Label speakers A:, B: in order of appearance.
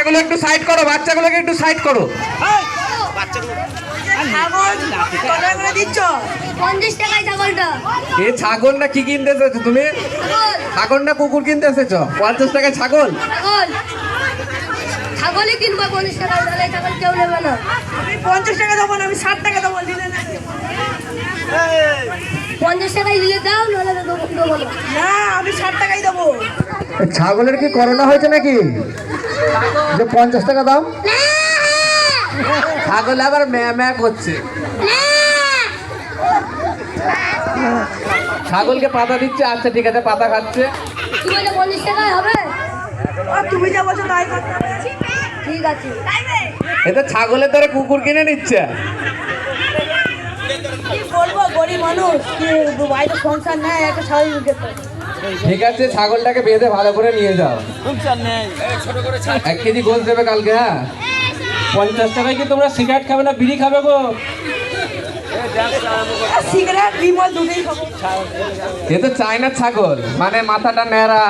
A: বাচ্চাগুলো একটু সাইড করো, বাচ্চাগুলোকে একটু সাইড করো।
B: দিচ্ছ
C: 50 টাকায় ছাগলটা।
A: এ ছাগল না কি কিনতে এসেছো তুমি? ছাগল না কুকুর কিনতে এসেছো? 50 টাকায় ছাগল?
C: ছাগল ছাগলই কিনবো 50 টাকায়, তাহলে ছাগল কেউ নেবে না।
B: আমি 50 টাকা দেবো না, আমি 60 টাকা দেবো। দিলে না
C: 50 টাকায় দিলে দাও, নাহলে দেবো না।
B: না, আমি 60 টাকাই দেবো।
A: ছাগলের কি করোনা হয়েছে নাকি যে 50 টাকা দাম? ছাগল আবার ম্যা ম্যা করছে। ছাগলকে পাতা দিচ্ছে, আচ্ছা ঠিক আছে, পাতা খাচ্ছে।
C: কি বলে 50 টাকায় হবে?
B: আর তুমি যা বলছো তাই করতে হবে।
C: ঠিক আছে।
A: এটা ছাগলের ধরে কুকুর কিনে নিচ্ছে।
B: কি বলবো, গরিব মানুষ, কি বাইরে সংসার নেয়, একটা ছাগল খেতে।
A: ঠিক আছে, ছাগলটাকে বেঁধে ভালো করে নিয়ে যাও। 1 কেজি গোশ দেবে কালকে। হ্যাঁ,
D: 50 টাকায় কি তোমরা সিগারেট খাবে না বিড়ি খাবে গো?
B: সিগারেট বিমল দুটোই খাবো।
A: এ তো চায়নার ছাগল, মানে মাথাটা ন্যাড়া।